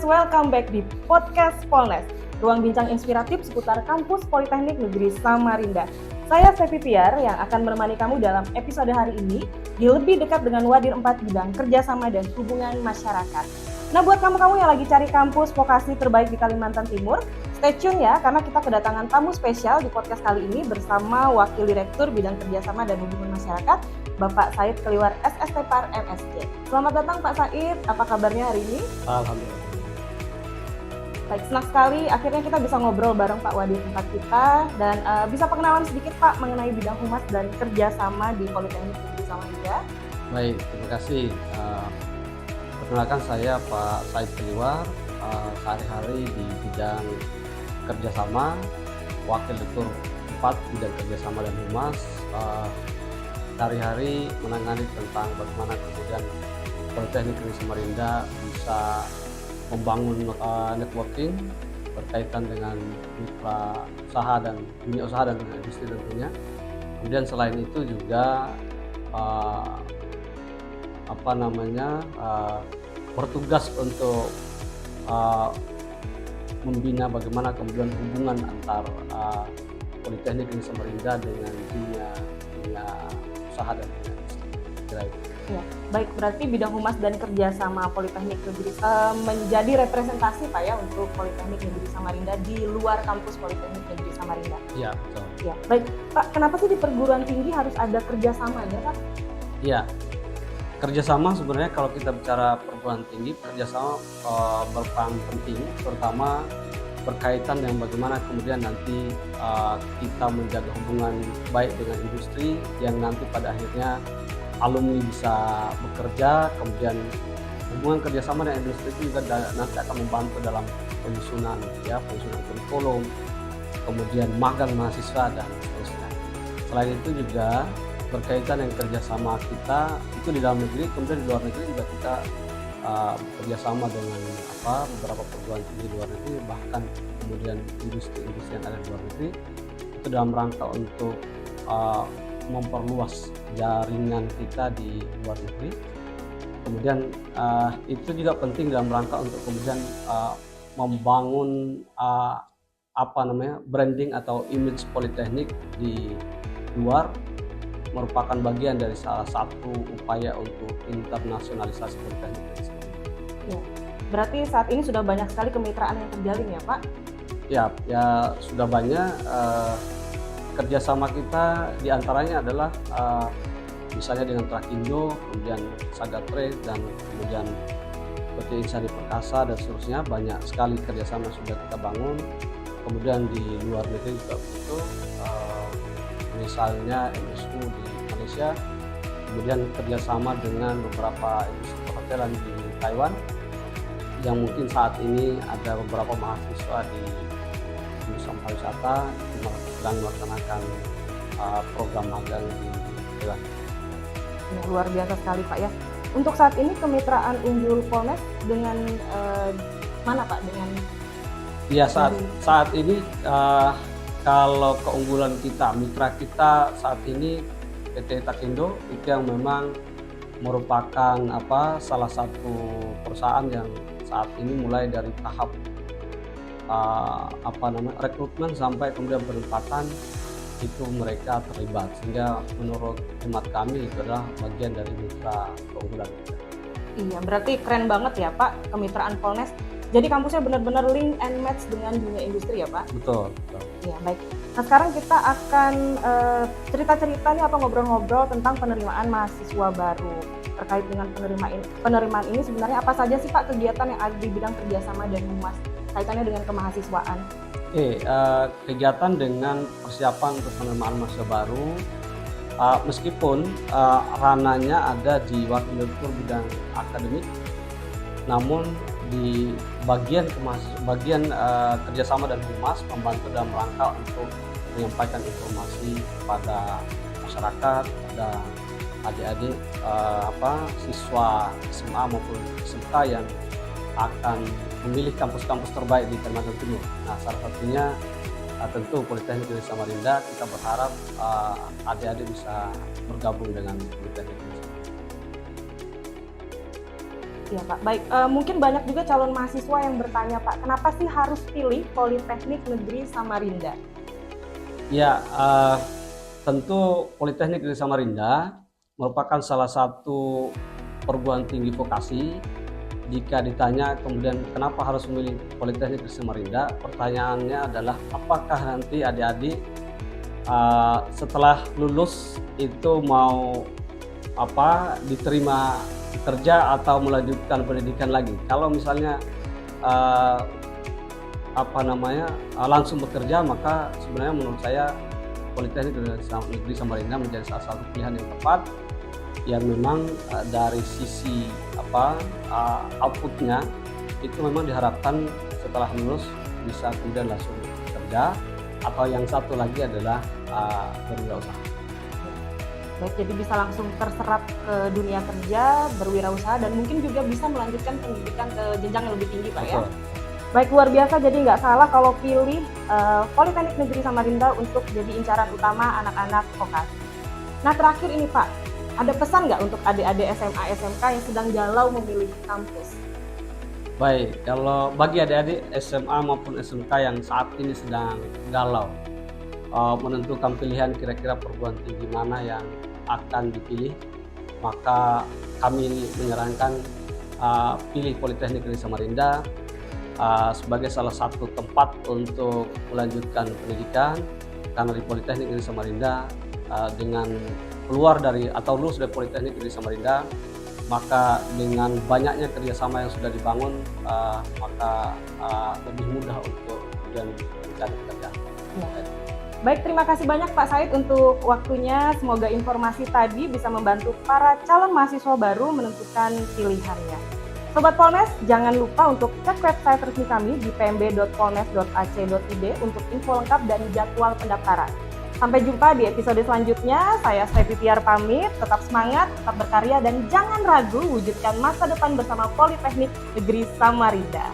Polnes, welcome back di Podcast Polnes, ruang bincang inspiratif seputar kampus Politeknik Negeri Samarinda. Saya Sevi Piar yang akan menemani kamu dalam episode hari ini di lebih dekat dengan Wadir 4 bidang kerjasama dan hubungan masyarakat. Nah, buat kamu-kamu yang lagi cari kampus vokasi terbaik di Kalimantan Timur, stay tune ya, karena kita kedatangan tamu spesial di podcast kali ini bersama Wakil Direktur Bidang Kerjasama dan Hubungan Masyarakat, Bapak Said Keliwar SST Par MSc. Selamat datang Pak Said, apa kabarnya hari ini? Alhamdulillah. Baik, senang sekali akhirnya kita bisa ngobrol bareng Pak Wadir 4 kita dan bisa pengenalan sedikit Pak mengenai bidang humas dan kerjasama di Politeknik Negeri Samarinda. Baik, terima kasih. Perkenalkan saya Pak Said Keliwar, sehari-hari di bidang kerjasama, Wakil Direktur 4 bidang kerjasama dan humas. Sehari-hari menangani tentang bagaimana kemudian Politeknik Negeri Samarinda bisa membangun networking berkaitan dengan mitra usaha dan dunia usaha dan dunia industri tentunya. Kemudian selain itu juga bertugas untuk membina bagaimana kemudian hubungan antar Politeknik Negeri Samarinda dengan dunia usaha dan dunia industri. Ya, baik, berarti bidang humas dan kerjasama Politeknik Negeri menjadi representasi Pak ya untuk Politeknik Negeri Samarinda di luar kampus Politeknik Negeri Samarinda. Iya, betul. Ya, baik Pak, kenapa sih di perguruan tinggi harus ada kerjasamanya Pak? Iya, kerjasama sebenarnya kalau kita bicara perguruan tinggi, kerjasama berperan penting, terutama berkaitan dengan bagaimana kemudian nanti kita menjaga hubungan baik dengan industri yang nanti pada akhirnya alumni bisa bekerja, kemudian hubungan kerjasama dengan industri itu juga nanti akan membantu dalam penyusunan kurikulum, kemudian magang mahasiswa dan seterusnya. Selain itu juga berkaitan dengan kerjasama kita itu di dalam negeri, kemudian di luar negeri juga kita bekerjasama dengan beberapa perguruan tinggi di luar negeri, bahkan kemudian industri-industri yang ada di luar negeri itu dalam rangka untuk memperluas jaringan kita di luar negeri. Kemudian itu juga penting dalam rangka untuk kemudian membangun branding atau image Politeknik di luar, merupakan bagian dari salah satu upaya untuk internasionalisasi Politeknik. Ya, berarti saat ini sudah banyak sekali kemitraan yang terjalin ya Pak? Ya sudah banyak. Kerjasama kita diantaranya adalah misalnya dengan Trakindo, kemudian Sagatre, dan kemudian PT Insani Perkasa dan seterusnya. Banyak sekali kerjasama sudah kita bangun. Kemudian di luar negeri juga begitu, misalnya MSU di Malaysia, kemudian kerjasama dengan beberapa industri perhotelan di Taiwan, yang mungkin saat ini ada beberapa mahasiswa di jurusan pariwisata sedang melaksanakan program magang di Taiwan. Ya, luar biasa sekali Pak ya. Untuk saat ini kemitraan unggul Polnes dengan mana Pak? Dengan ya saat ini kalau keunggulan kita, mitra kita saat ini PT Trakindo itu yang memang merupakan salah satu perusahaan yang saat ini mulai dari tahap rekrutmen sampai kemudian penempatan itu mereka terlibat, sehingga menurut hemat kami itu adalah bagian dari mitra keunggulan kita. Iya, berarti keren banget ya Pak kemitraan Polnes. Jadi kampusnya benar-benar link and match dengan dunia industri ya Pak? Betul. Iya, baik. Nah, sekarang kita akan cerita-cerita nih atau ngobrol-ngobrol tentang penerimaan mahasiswa baru. Terkait dengan penerimaan ini sebenarnya apa saja sih Pak kegiatan yang ada di bidang kerjasama dan humas kaitannya dengan kemahasiswaan? Kegiatan dengan persiapan untuk penerimaan mahasiswa baru, meskipun ranahnya ada di Wakil Direktur Bidang Akademik, namun di bagian kerjasama dan humas membantu dalam rangka untuk menyampaikan informasi kepada masyarakat, pada adik-adik siswa SMA maupun SMK yang akan memilih kampus-kampus terbaik di Kalimantan Timur. Nah, salah satunya tentu Politeknik Negeri Samarinda. Kita berharap adik-adik bisa bergabung dengan Politeknik Negeri Samarinda. Iya Pak, baik. Mungkin banyak juga calon mahasiswa yang bertanya Pak, kenapa sih harus pilih Politeknik Negeri Samarinda? Ya, tentu Politeknik Negeri Samarinda merupakan salah satu perguruan tinggi vokasi. Jika ditanya kemudian kenapa harus memilih Politeknik Negeri Samarinda, pertanyaannya adalah apakah nanti adik-adik setelah lulus itu mau diterima kerja atau melanjutkan pendidikan lagi. Kalau misalnya langsung bekerja, maka sebenarnya menurut saya Politeknik Negeri Samarinda menjadi salah satu pilihan yang tepat, yang memang dari sisi outputnya itu memang diharapkan setelah lulus bisa kemudian langsung bekerja, atau yang satu lagi adalah berwirausaha. Baik, jadi bisa langsung terserap ke dunia kerja, berwirausaha, dan mungkin juga bisa melanjutkan pendidikan ke jenjang yang lebih tinggi Pak ya. Baik, luar biasa, jadi nggak salah kalau pilih Politeknik Negeri Samarinda untuk jadi incaran utama anak-anak vokasi. Nah terakhir ini Pak, ada pesan nggak untuk adik-adik SMA SMK yang sedang galau memilih kampus? Baik, kalau bagi adik-adik SMA maupun SMK yang saat ini sedang galau menentukan pilihan kira-kira perguruan tinggi mana yang akan dipilih, maka kami menyarankan pilih Politeknik Negeri Samarinda sebagai salah satu tempat untuk melanjutkan pendidikan, karena di Politeknik Negeri Samarinda dengan keluar dari atau lulus dari Politeknik Negeri Samarinda, maka dengan banyaknya kerjasama yang sudah dibangun, maka lebih mudah untuk kemudian mencari pekerjaan. Baik, terima kasih banyak Pak Said untuk waktunya. Semoga informasi tadi bisa membantu para calon mahasiswa baru menentukan pilihannya. Sobat Polnes, jangan lupa untuk cek website resmi kami di pmb.polnes.ac.id untuk info lengkap dan jadwal pendaftaran. Sampai jumpa di episode selanjutnya. Saya Stevi Piar pamit, tetap semangat, tetap berkarya, dan jangan ragu wujudkan masa depan bersama Politeknik Negeri Samarinda.